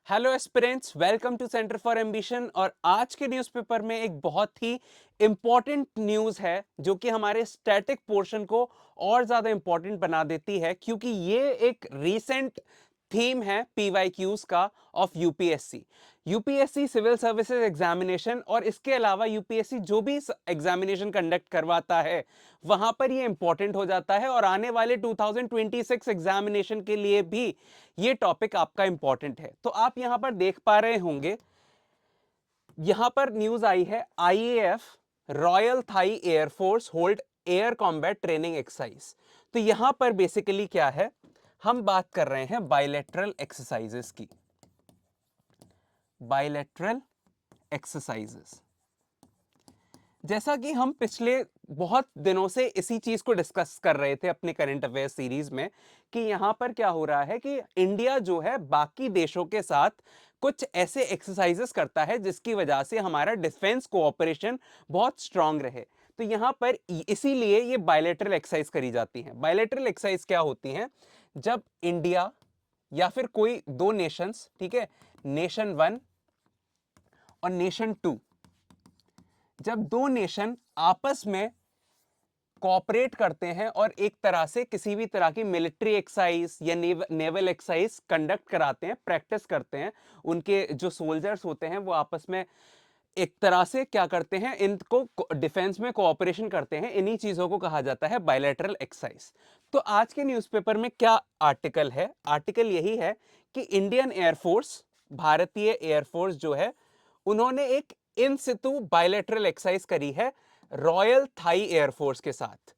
Hello aspirants, welcome to Centre for Ambition. और आज के न्यूज़पेपर में एक बहुत ही इंपॉर्टेंट न्यूज़ है जो कि हमारे स्टैटिक पोर्शन को और ज़्यादा इंपॉर्टेंट बना देती है, क्योंकि ये एक रीसेंट थीम है पीवाईक्यूज का of UPSC. UPSC civil services examination और इसके अलावा यूपीएससी जो भी एग्जामिनेशन कंडक्ट करवाता है वहां पर ये इंपॉर्टेंट हो जाता है, और आने वाले 2026 एग्जामिनेशन के लिए भी ये टॉपिक आपका इंपॉर्टेंट है। तो आप यहां पर देख पा रहे होंगे, यहां पर न्यूज आई है IAF Royal Thai Air Force hold air combat training exercise. तो यहां पर बेसिकली क्या है, हम बात कर रहे हैं बायलैटरल एक्सरसाइजेस की। बायलैटरल एक्सरसाइजेस, जैसा कि हम पिछले बहुत दिनों से इसी चीज को डिस्कस कर रहे थे अपने करंट अफेयर सीरीज में, कि यहां पर क्या हो रहा है कि इंडिया जो है बाकी देशों के साथ कुछ ऐसे एक्सरसाइजेस करता है जिसकी वजह से हमारा डिफेंस कोऑपरेशन बहुत स्ट्रांग रहे। तो यहां पर इसीलिए ये बायलैटरल एक्सरसाइज करी जाती है। बायलैटरल एक्सरसाइज क्या होती हैं? जब इंडिया या फिर कोई दो नेशंस, ठीक है, नेशन वन और नेशन टू, जब दो नेशन आपस में कोऑपरेट करते हैं और एक तरह से किसी भी तरह की मिलिट्री एक्सरसाइज या नेवल एक्सरसाइज कंडक्ट कराते हैं, प्रैक्टिस करते हैं, उनके जो सोल्जर्स होते हैं वो आपस में एक तरह से क्या करते हैं, इनको डिफेंस में कोऑपरेशन करते हैं, इन्हीं चीजों को कहा जाता है बायलैटरल एक्सरसाइज। तो आज के न्यूज़पेपर में क्या आर्टिकल है? आर्टिकल यही है कि इंडियन एयरफोर्स, भारतीय एयरफोर्स जो है, उन्होंने एक इन सितु बायलैटरल एक्सरसाइज करी है रॉयल थाई एयरफोर्स के साथ।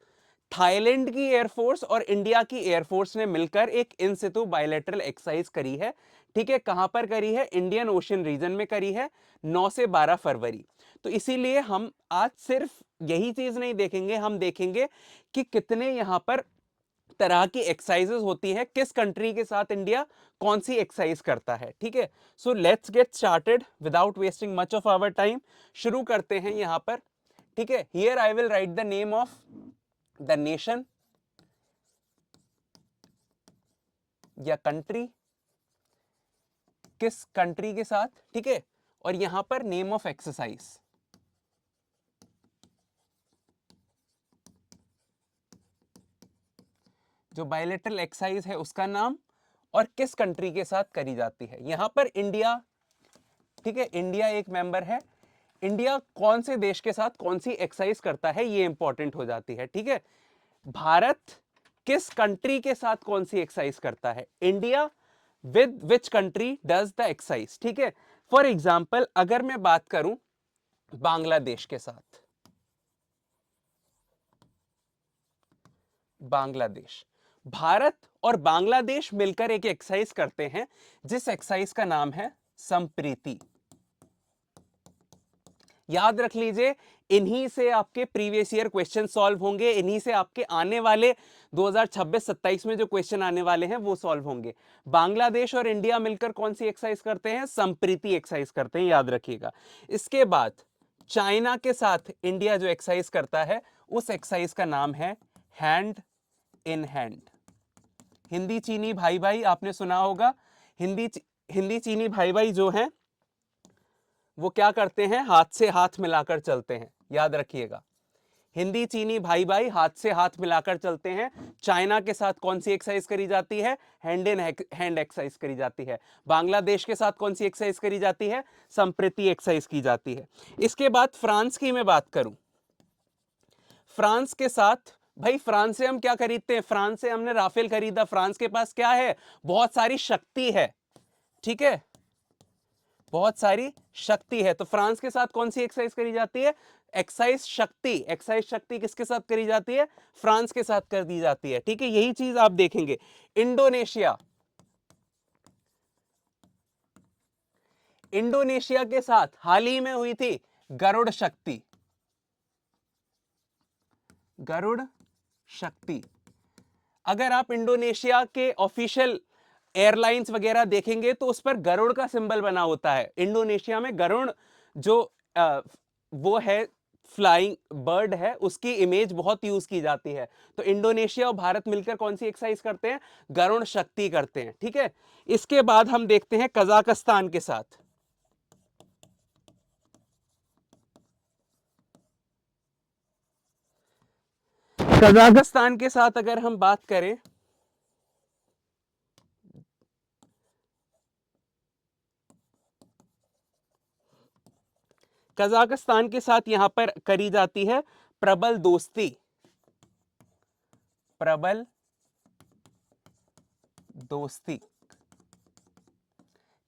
थाईलैंड की एयरफोर्स और इंडिया की एयरफोर्स ने मिलकर एक इन सितु बायलैटरल एक्सरसाइज करी है। ठीक है, कहां पर करी है? इंडियन ओशन रीजन में करी है, 9 से 12 फरवरी। तो इसीलिए हम आज सिर्फ यही चीज नहीं देखेंगे, हम देखेंगे कि कितने यहां पर तरह की एक्सरसाइजेस होती है, किस कंट्री के साथ इंडिया कौन सी एक्सरसाइज करता है। ठीक है, so let's get started without wasting much of our time. शुरू करते हैं यहां पर। ठीक है, here I will write the name of the nation या कंट्री, किस कंट्री के साथ, ठीक है, और यहां पर नेम ऑफ एक्सरसाइज, जो बायलैटरल एक्सरसाइज है उसका नाम, और किस कंट्री के साथ करी जाती है। यहां पर इंडिया, ठीक है, इंडिया एक मेंबर है। इंडिया कौन से देश के साथ कौन सी एक्सरसाइज करता है ये इंपॉर्टेंट हो जाती है। ठीक है, भारत किस कंट्री के साथ कौन सी एक्सरसाइज करता है? India with which country does the exercise. ठीक है, फॉर एग्जाम्पल अगर मैं बात करूं बांग्लादेश के साथ, बांग्लादेश, भारत और बांग्लादेश मिलकर एक एक्सरसाइज करते हैं जिस एक्सरसाइज का नाम है संप्रीति। याद रख लीजिए, इन्हीं से आपके प्रीवियस ईयर क्वेश्चन सॉल्व होंगे, इन्हीं से आपके आने वाले 2026-27 में जो क्वेश्चन आने वाले हैं वो सॉल्व होंगे। बांग्लादेश और इंडिया मिलकर कौन सी एक्सरसाइज करते हैं? संप्रीति एक्सरसाइज करते हैं, याद रखिएगा। इसके बाद चाइना के साथ इंडिया जो एक्सरसाइज करता है उस एक्सरसाइज का नाम है हैंड इन हैंड। हिंदी चीनी भाई भाई आपने सुना होगा, हिंदी चीनी भाई भाई जो हैं वो क्या करते हैं? हाथ से हाथ मिलाकर चलते हैं, याद रखिएगा। हिंदी चीनी भाई भाई हाथ से हाथ मिलाकर चलते हैं। चाइना के साथ कौन सी एक्सरसाइज करी जाती है? हैंड इन हैंड एक्सरसाइज करी जाती है। बांग्लादेश के साथ कौन सी एक्सरसाइज करी जाती है? संप्रीति एक्सरसाइज की जाती है। इसके बाद फ्रांस की मैं बात करूं, फ्रांस के साथ, भाई फ्रांस से हम क्या खरीदते हैं? फ्रांस से हमने राफेल खरीदा। फ्रांस के पास क्या है? बहुत सारी शक्ति है। ठीक है, बहुत सारी शक्ति है। तो फ्रांस के साथ कौन सी एक्सरसाइज करी जाती है? एक्सरसाइज शक्ति। एक्सरसाइज शक्ति किसके साथ करी जाती है? फ्रांस के साथ कर दी जाती है। ठीक है, यही चीज आप देखेंगे। इंडोनेशिया, इंडोनेशिया के साथ हाल ही में हुई थी गरुड़ शक्ति। गरुड़ शक्ति, अगर आप इंडोनेशिया के ऑफिशियल एयरलाइंस वगैरह देखेंगे तो उस पर गरुड़ का सिंबल बना होता है। इंडोनेशिया में गरुड़ जो वो है फ्लाइंग बर्ड है उसकी इमेज बहुत यूज की जाती है। तो इंडोनेशिया और भारत मिलकर कौन सी एक्सरसाइज करते हैं? गरुड़ शक्ति करते हैं। ठीक है, इसके बाद हम देखते हैं कजाकिस्तान के साथ। कजाकिस्तान के साथ अगर हम बात करें, कजाकिस्तान के साथ यहां पर करी जाती है प्रबल दोस्ती। प्रबल दोस्ती,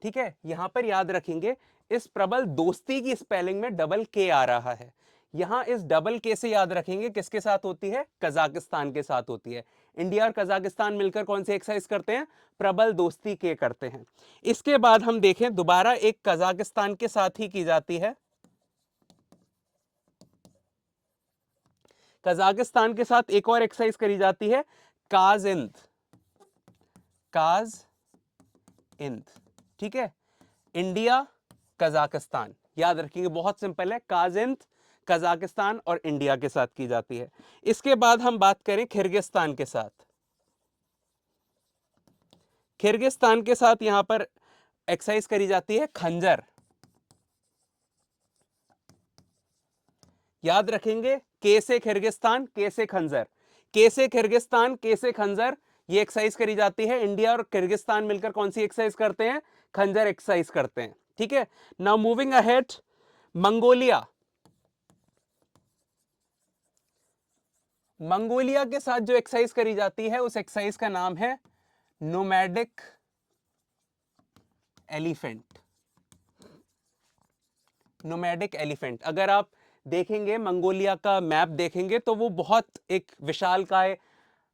ठीक है, यहां पर याद रखेंगे इस प्रबल दोस्ती की स्पेलिंग में डबल के आ रहा है। यहां इस डबल के से याद रखेंगे किसके साथ होती है? कजाकिस्तान के साथ होती है। इंडिया और कजाकिस्तान मिलकर कौन सी एक्सरसाइज करते हैं? प्रबल दोस्ती के करते हैं। इसके बाद हम देखें दोबारा एक कजाकिस्तान के साथ ही की जाती है। कजाकिस्तान के साथ एक और एक्सरसाइज करी जाती है काजिंद। काज इंद, ठीक है, इंडिया कजाकिस्तान, याद रखिएगा बहुत सिंपल है, काजिंद कजाकिस्तान और इंडिया के साथ की जाती है। इसके बाद हम बात करें किर्गिस्तान के साथ। किर्गिस्तान के साथ यहां पर एक्सरसाइज करी जाती है खंजर। याद रखेंगे के से किर्गिस्तान, के से खंजर, के से किर्गिस्तान, के से खंजर, ये एक्सरसाइज करी जाती है। इंडिया और किर्गिस्तान मिलकर कौन सी एक्सरसाइज करते हैं? खंजर एक्सरसाइज करते हैं। ठीक है, now moving ahead, Mongolia. Mongolia के साथ जो एक्सरसाइज करी जाती है उस एक्सरसाइज का नाम है नोमैडिक एलिफेंट। नोमैडिक एलिफेंट, अगर आप देखेंगे मंगोलिया का मैप देखेंगे तो वो बहुत एक विशालकाय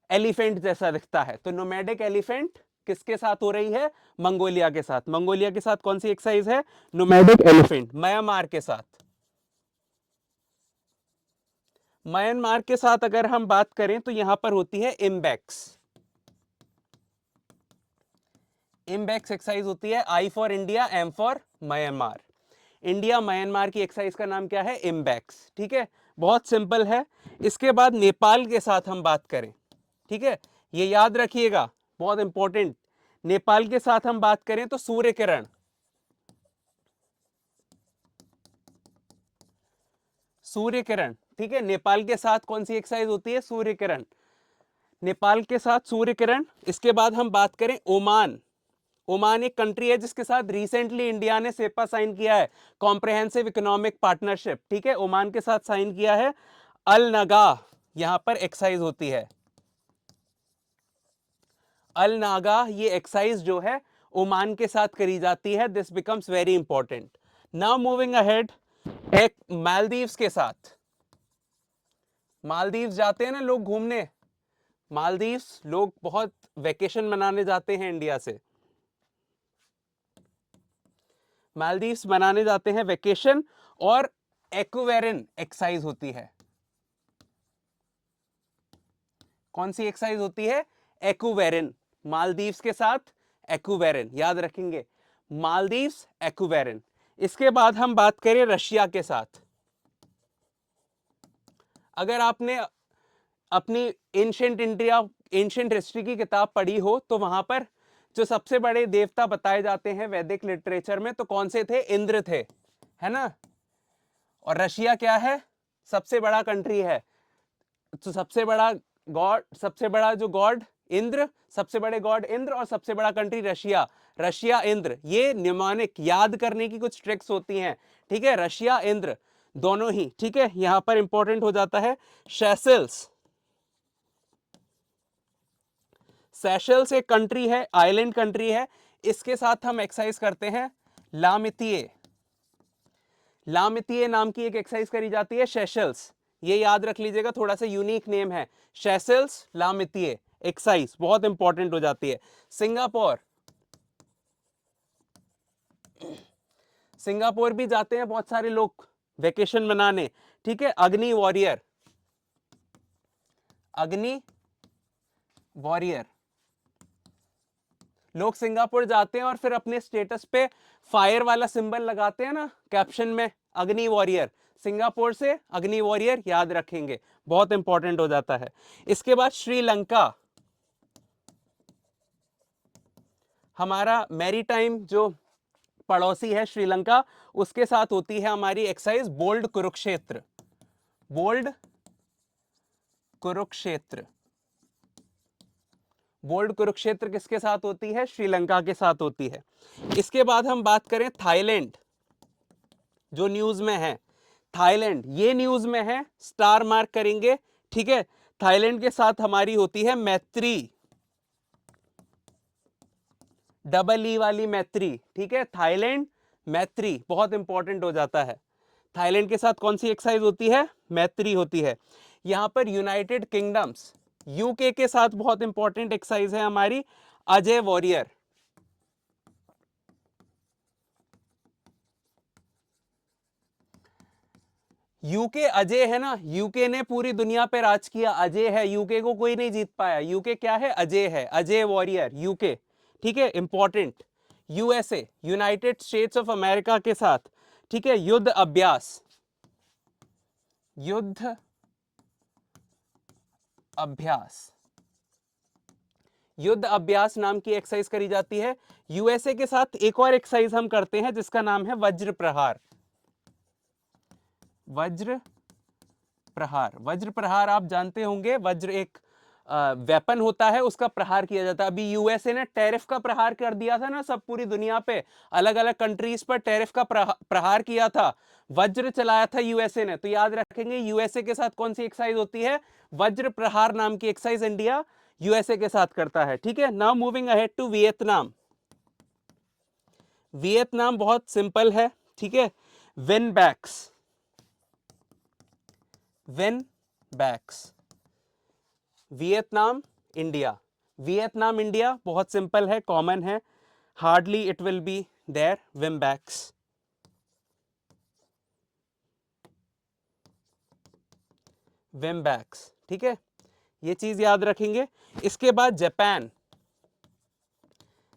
एलिफेंट जैसा दिखता है। तो नोमैडिक एलिफेंट किसके साथ हो रही है? मंगोलिया के साथ। मंगोलिया के साथ कौन सी एक्सरसाइज है? Nomadic elephant. म्यांमार के साथ, म्यांमार के साथ अगर हम बात करें तो यहां पर होती है इम्बैक्स। इम्बैक्स एक्सरसाइज होती है I for India, M for Myanmar. India Myanmar की एक्सरसाइज का नाम क्या है? इम्बैक्स। ठीक है, बहुत सिंपल है। इसके बाद नेपाल के साथ हम बात करें, ठीक है, ये याद रखिएगा बहुत इंपॉर्टेंट। नेपाल के साथ हम बात करें तो सूर्य किरण। सूर्य किरण, ठीक है, नेपाल के साथ कौन सी एक्सरसाइज होती है? सूर्य किरण। नेपाल के साथ सूर्य किरण। इसके बाद हम बात करें ओमान। ओमान एक कंट्री है जिसके साथ रिसेंटली इंडिया ने सेपा साइन किया है, कॉम्प्रिहेंसिव इकोनॉमिक पार्टनरशिप। ठीक है, ओमान के साथ साइन किया है। अल नगा यहां पर एक्सरसाइज होती है। अल नागा ये एक्सरसाइज जो है ओमान के साथ करी जाती है। This becomes very important. Now moving ahead, एक मालदीव्स के साथ। मालदीव्स जाते हैं ना लोग घूमने, मालदीव्स लोग बहुत वेकेशन मनाने जाते हैं इंडिया से। मालदीव्स मनाने जाते हैं वेकेशन, और एक्वेरिन एक्सरसाइज होती है। कौन सी एक्सरसाइज होती है? एक्वेरिन। मालदीव्स के साथ एक्वेरिन, याद रखेंगे, मालदीव्स एक्वेरिन। इसके बाद हम बात करें रशिया के साथ। अगर आपने अपनी एंशिएंट इंडिया, एंशिएंट हिस्ट्री की किताब पढ़ी हो तो वहां पर जो सबसे बड़े देवता बताए जाते हैं वैदिक लिटरेचर में, तो कौन से थे? इंद्र थे, है ना। और रशिया क्या है? सबसे बड़ा कंट्री है। तो सबसे बड़ा गॉड, सबसे बड़ा जो गॉड इंद्र, सबसे बड़े गॉड इंद्र, और सबसे बड़ा कंट्री रशिया। रशिया इंद्र, ये न्यूमोनिक याद करने की कुछ ट्रिक्स होती हैं। ठीक है, रशिया इंद्र दोनों ही। ठीक है, यहां पर इंपॉर्टेंट हो जाता है सेशल्स। सेशल्स एक कंट्री है, आइलैंड कंट्री है। इसके साथ हम एक्सरसाइज करते हैं लामितिये। लामितिये नाम की एक एक्सरसाइज करी जाती है, सेशल्स। ये याद रख लीजिएगा, थोड़ा सा यूनिक नेम है, सेशल्स लामितिये एक्सरसाइज, बहुत इंपॉर्टेंट हो जाती है। सिंगापुर, सिंगापुर भी जाते हैं बहुत सारे लोग वेकेशन मनाने। ठीक है, अग्नि वॉरियर, अग्नि वॉरियर, लोग सिंगापुर जाते हैं और फिर अपने स्टेटस पे फायर वाला सिंबल लगाते हैं ना कैप्शन में, अग्नि वॉरियर, सिंगापुर से अग्नि वॉरियर याद रखेंगे, बहुत इंपॉर्टेंट हो जाता है। इसके बाद श्रीलंका, हमारा मैरीटाइम जो पड़ोसी है श्रीलंका, उसके साथ होती है हमारी exercise Bold Kurukshetra. Bold Kurukshetra, Bold Kurukshetra किसके साथ होती है? श्रीलंका के साथ होती है। इसके बाद हम बात करें थाईलैंड, जो न्यूज में है, थाईलैंड ये न्यूज में है, स्टार मार्क करेंगे, ठीक है। थाईलैंड के साथ हमारी होती है मैत्री, डबल ई वाली मैत्री, ठीक है। थाईलैंड मैत्री बहुत इंपॉर्टेंट हो जाता है। थाईलैंड के साथ कौन सी एक्सरसाइज होती है? मैत्री होती है। यहां पर यूनाइटेड किंगडम्स, यूके के साथ बहुत इंपॉर्टेंट एक्सरसाइज है हमारी अजय वॉरियर। यूके अजय है ना, यूके ने पूरी दुनिया पे राज किया, अजय है, यूके को कोई नहीं जीत पाया। यूके क्या है? अजय है, अजय वॉरियर, यूके, ठीक है, important. USA, United states of America के साथ, ठीक है, युद्ध अभ्यास, युद्ध अभ्यास, युद्ध अभ्यास नाम की एक्सरसाइज करी जाती है। यूएसए के साथ एक और एक्सरसाइज हम करते हैं जिसका नाम है वज्र प्रहार। वज्र प्रहार, वज्र प्रहार आप जानते होंगे, वज्र एक वेपन होता है, उसका प्रहार किया जाता है। अभी यूएसए ने टैरिफ का प्रहार कर दिया था ना, सब पूरी दुनिया पे अलग अलग कंट्रीज पर टैरिफ का प्रहार किया था, वज्र चलाया था यूएसए ने। तो याद रखेंगे यूएसए के साथ कौन सी एक्सरसाइज होती है? वज्र प्रहार नाम की एक्सरसाइज इंडिया यूएसए के साथ करता है, ठीक है। Now moving ahead to Vietnam. Vietnam बहुत सिंपल है, ठीक है, VINBAX, VINBAX, Vietnam India, Vietnam India बहुत सिंपल है, कॉमन है, hardly it will be there, VINBAX, VINBAX, ठीक है, ये चीज याद रखेंगे। इसके बाद जापान,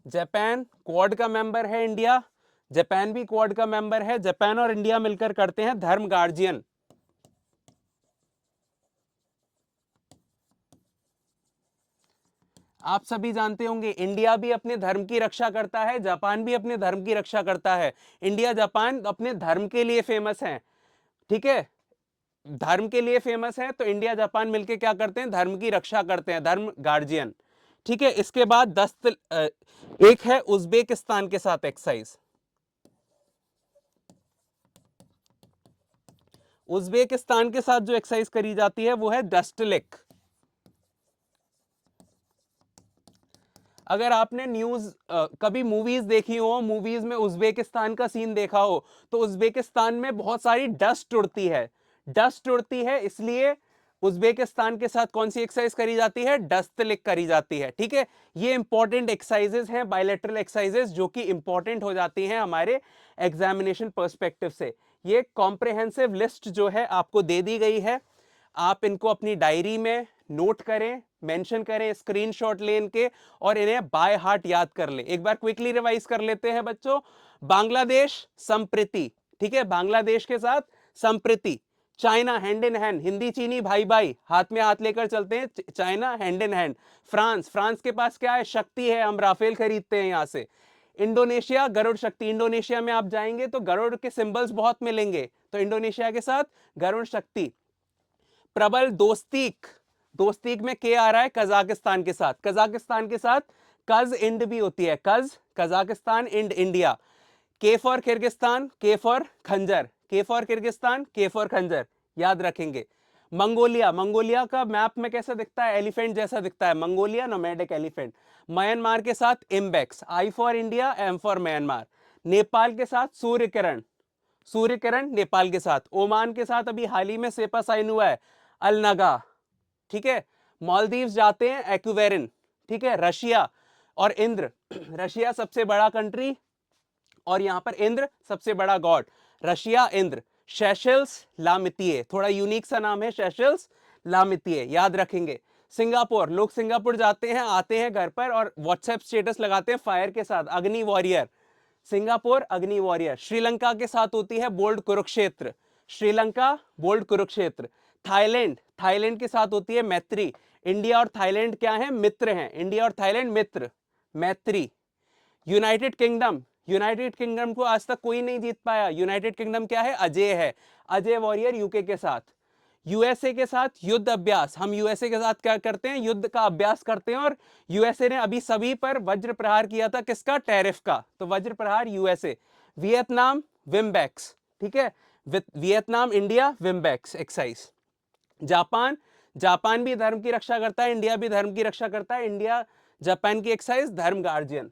जापान क्वाड का मेंबर है इंडिया, जापान भी क्वाड का मेंबर है, जापान और इंडिया मिलकर करते हैं धर्म गार्जियन। आप सभी जानते होंगे इंडिया भी अपने धर्म की रक्षा करता है, जापान भी अपने धर्म की रक्षा करता है। इंडिया जापान अपने धर्म के लिए फेमस है, ठीक है, धर्म के लिए फेमस है, तो इंडिया जापान मिलके क्या करते हैं? धर्म की रक्षा करते हैं, धर्म गार्जियन, ठीक है। इसके बाद एक है उज्बेकिस्तान के साथ एक्सरसाइज, उज्बेकिस्तान के साथ जो एक्सरसाइज करी जाती है वो है डस्टलिक। अगर आपने न्यूज कभी मूवीज देखी हो, मूवीज में उज्बेकिस्तान का सीन देखा हो, तो उज्बेकिस्तान में बहुत सारी डस्ट उड़ती है, डस्ट उड़ती है, इसलिए उज्बेकिस्तान के साथ कौन सी एक्सरसाइज करी जाती है? डस्टलिक करी जाती है, ठीक है। ये इंपॉर्टेंट एक्सरसाइजेस हैं, बायलैटरल एक्सरसाइजेस, जो कि इंपॉर्टेंट हो जाती हैं हमारे एग्जामिनेशन पर्सपेक्टिव से। ये कॉम्प्रिहेंसिव लिस्ट जो है आपको दे दी गई है, आप इनको अपनी डायरी में नोट करें, मेंशन करें, स्क्रीनशॉट लें इनके, और इन्हें बाय हार्ट याद कर लें। एक बार क्विकली रिवाइज कर लेते हैं बच्चों। बांग्लादेश संप्रीति, ठीक है, बांग्लादेश के साथ Sampriti. China hand in hand, Hindi चीनी भाई भाई, हाथ में हाथ लेकर चलते हैं, China hand in hand. France, France के पास क्या है? शक्ति है, हम राफेल खरीदते हैं यहां से। इंडोनेशिया गरुड़ शक्ति, इंडोनेशिया में आप जाएंगे तो गरुड़ के सिंबल्स बहुत मिलेंगे, तो इंडोनेशिया के साथ गरुड़ शक्ति। प्रबल दोस्तीक, दोस्तीक में के आ रहा है कजाकिस्तान के साथ, कजाकिस्तान के साथ कज इंड भी होती है, कज कजाकिस्तान, इंड इंडिया। के फॉर किर्गिस्तान, के फॉर खंजर, के फॉर किर्गिस्तान, के फॉर खंजर, याद रखेंगे। मंगोलिया, मंगोलिया का मैप में कैसा दिखता है? एलिफेंट जैसा दिखता है, मंगोलिया नोमैडिक एलिफेंट। म्यांमार के साथ IMBEX, I for India, M for Myanmar. Nepal के साथ सूर्य किरण, सूर्य किरण नेपाल के साथ। ओमान के साथ अभी हाल ही में सेपा साइन हुआ है, अलनगा, ठीक है। मालदीव जाते हैं एक्वेरिन, ठीक है। रशिया और इंद्र, रशिया सबसे बड़ा कंट्री और यहां पर इंद्र सबसे बड़ा गॉड, रशिया इंद्र। सेशल्स लामितिए, थोड़ा यूनिक सा नाम है, सेशल्स लामितिए, याद रखेंगे। सिंगापुर, लोग सिंगापुर जाते हैं, आते हैं घर पर और व्हाट्सएप स्टेटस लगाते हैं फायर के साथ, Agni warrior, Singapore Agni warrior. Sri Lanka के साथ होती है Bold Kurukshetra, Sri Lanka Bold Kurukshetra. Thailand, Thailand के साथ होती है मैत्री। इंडिया और थाईलैंड क्या है? मित्र हैं। इंडिया और थाईलैंड मित्र, मैत्री। यूनाइटेड किंगडम, यूनाइटेड किंगडम को आज तक कोई नहीं जीत पाया। यूनाइटेड किंगडम क्या है? अजय है, अजय वॉरियर यूके के साथ। यूएसए के साथ युद्ध अभ्यास, हम यूएसए के साथ क्या करते हैं? युद्ध का अभ्यास करते हैं। और यूएसए ने अभी सभी पर वज्र प्रहार किया था, किसका? टैरिफ का, तो वज्र प्रहार यूएसए। वियतनाम विम्बैक्स, ठीक है, Vietnam India VINBAX exercise. Japan, Japan भी धर्म की रक्षा करता है, इंडिया भी धर्म की रक्षा करता है। इंडिया जापान की एक्सरसाइज धर्म गार्जियन।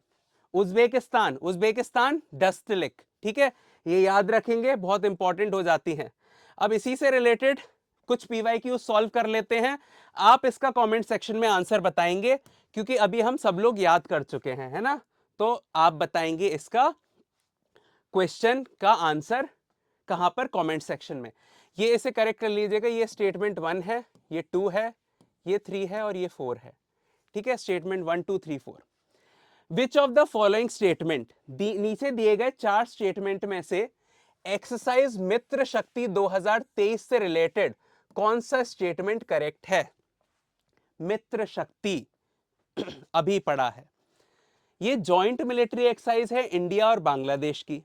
उज्बेकिस्तान, उज्बेकिस्तान डस्टलिक, ठीक है, ये याद रखेंगे, बहुत इंपॉर्टेंट हो जाती हैं। अब इसी से रिलेटेड कुछ पीवाईक्यू सॉल्व कर लेते हैं। आप इसका कमेंट सेक्शन में आंसर बताएंगे, क्योंकि अभी हम सब लोग याद कर चुके हैं, है ना? तो आप बताएंगे इसका क्वेश्चन का आंसर कहां पर? कमेंट सेक्शन में। ये इसे करेक्ट कर लीजिएगा। ये स्टेटमेंट 1 है, ये 2 है, ये 3 है और ये 4 है, ठीक है। Statement 1 2 3 4। Which of the following statement, नीचे दिए गए 4 स्टेटमेंट में से एक्सरसाइज मित्र शक्ति 2023 से रिलेटेड कौन सा स्टेटमेंट करेक्ट है? मित्र शक्ति अभी पढ़ा है, ये जॉइंट मिलिट्री एक्सरसाइज है इंडिया और बांग्लादेश की।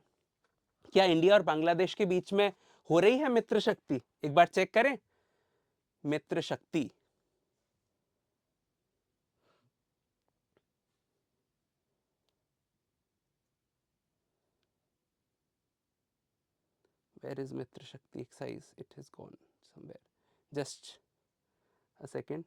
क्या इंडिया और बांग्लादेश के बीच में हो रही है मित्र शक्ति? एक बार चेक करें, मित्र शक्ति। Where is Mitra Shakti exercise? It has gone somewhere. Just a second.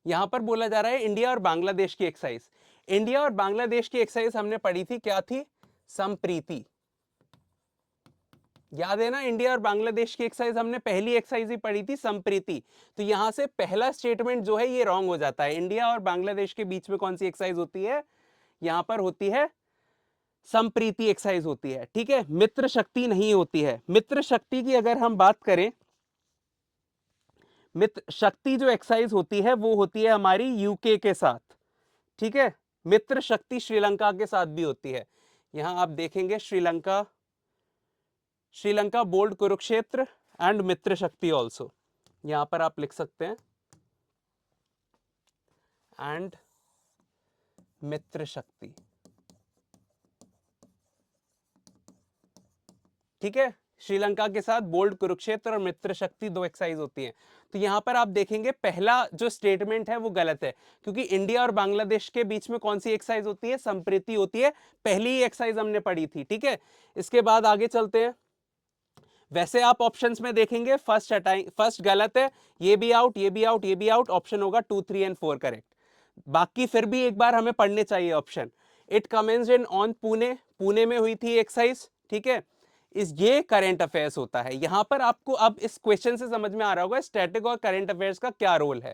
यहां पर बोला जा रहा है इंडिया और बांग्लादेश की एक्सरसाइज। इंडिया और बांग्लादेश की एक्सरसाइज हमने पढ़ी थी, क्या थी? संप्रीति। याद है ना? इंडिया और बांग्लादेश की एक्सरसाइज हमने पहली एक्सरसाइज ही पढ़ी थी, संप्रीति। तो यहां से पहला स्टेटमेंट जो है ये रॉन्ग हो जाता है। इंडिया और बांग्लादेश के बीच में कौन सी एक्सरसाइज होती है? यहां पर होती है संप्रीति एक्सरसाइज होती है, ठीक है, मित्र शक्ति नहीं होती है। मित्र शक्ति की अगर हम बात करें, मित्र शक्ति जो एक्सरसाइज होती है वो होती है हमारी यूके के साथ, ठीक है। मित्र शक्ति श्रीलंका के साथ भी होती है। यहां आप देखेंगे श्रीलंका, श्रीलंका बोल्ड कुरुक्षेत्र एंड मित्र शक्ति ऑल्सो, यहां पर आप लिख सकते हैं एंड मित्र शक्ति, ठीक है। श्रीलंका के साथ बोल्ड कुरुक्षेत्र और मित्र शक्ति 2 एक्सरसाइज होती हैं। तो यहां पर आप देखेंगे पहला जो स्टेटमेंट है वो गलत है, क्योंकि इंडिया और बांग्लादेश के बीच में कौन सी एक्सरसाइज होती है? संप्रीति होती है। पहली ही एक्सरसाइज हमने पढ़ी थी, ठीक है। इसके बाद आगे चलते हैं। वैसे आप ऑप्शंस में देखेंगे फर्स्ट हटाएं, फर्स्ट गलत है, ये भी आउट, ये भी आउट, ये भी आउट। ऑप्शन होगा 2 3 एंड 4 करेक्ट। बाकी फिर भी एक बार हमें पढ़ने चाहिए option. It commenced in on Pune, Pune में हुई थी एक्सरसाइज, ठीक है। इस ये करंट अफेयर्स होता है। यहां पर आपको अब इस क्वेश्चन से समझ में आ रहा होगा स्टैटिक और करंट अफेयर्स का क्या रोल है।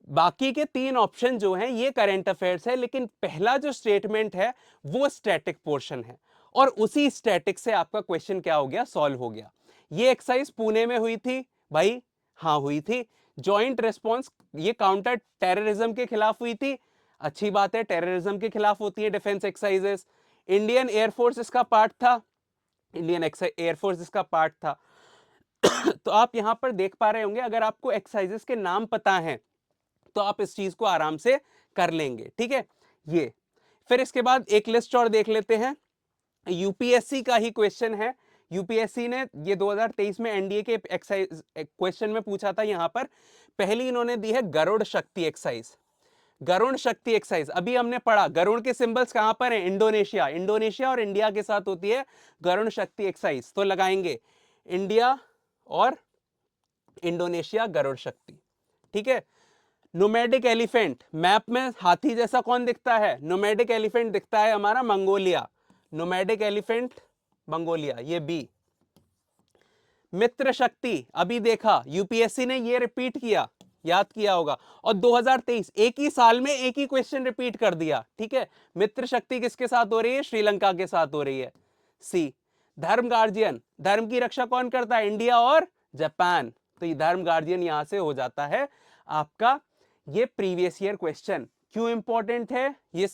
बाकी के 3 ऑप्शन जो हैं ये करंट अफेयर्स है, लेकिन पहला जो स्टेटमेंट है वो स्टैटिक पोर्शन है, और उसी स्टैटिक से आपका क्वेश्चन क्या हो गया? सॉल्व हो गया। ये एक्सरसाइज पुणे में हुई थी भाई, हाँ हुई थी। जॉइंट रिस्पॉन्स, ये काउंटर टेररिज्म के खिलाफ हुई थी, अच्छी बात है, टेररिज्म के खिलाफ होती है डिफेंस एक्सरसाइजेस। इंडियन एयरफोर्स इसका पार्ट था, इंडियन एयरफोर्स इसका पार्ट था। तो आप यहां पर देख पा रहे होंगे, अगर आपको एक्सरसाइजेस के नाम पता हैं तो आप इस चीज को आराम से कर लेंगे, ठीक है। ये फिर इसके बाद एक लिस्ट और देख लेते हैं। यूपीएससी का ही क्वेश्चन है। यूपीएससी ने ये 2023 में एनडीए के एक्सरसाइज क्वेश्चन में पूछा था। यहां पर पहली इन्होंने दी है गरुड़ शक्ति एक्सरसाइज। गरुड़ शक्ति एक्सरसाइज अभी हमने पढ़ा, गरुड़ के सिंबल्स कहां पर हैं? इंडोनेशिया, इंडोनेशिया और इंडिया के साथ होती है गरुड़ शक्ति एक्सरसाइज। तो लगाएंगे इंडिया और इंडोनेशिया गरुड़ शक्ति, ठीक है। नोमैडिक एलिफेंट, मैप में हाथी जैसा कौन दिखता है? नोमैडिक एलिफेंट दिखता है हमारा मंगोलिया, नोमैडिक एलिफेंट मंगोलिया, ये बी। मित्र शक्ति अभी देखा, यूपीएससी ने ये रिपीट किया, याद किया होगा, और 2023 एक ही साल में एक ही क्वेश्चन रिपीट कर दिया, ठीक है। मित्र शक्ति किसके साथ हो रही है? श्रीलंका के साथ हो रही है, सी। धर्म गार्जियन, धर्म की रक्षा कौन करता है? इंडिया और जापान, तो ये धर्म गार्जियन यहां से हो जाता है आपका ये प्रीवियस ईयर क्वेश्चन। क्यों इंपॉर्टेंट है ये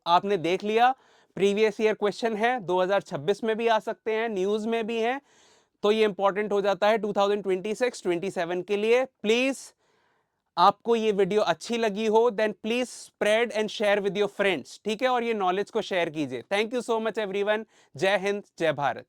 आपने देख लिया, प्रीवियस ईयर क्वेश्चन है, 2026 में भी आ सकते हैं, न्यूज में भी हैं, तो ये इंपॉर्टेंट हो जाता है 2026-27 के लिए। प्लीज आपको ये वीडियो अच्छी लगी हो then please spread and share with your friends, ठीक है, और ये नॉलेज को शेयर कीजिए। Thank you so much everyone. जय हिंद, जय भारत।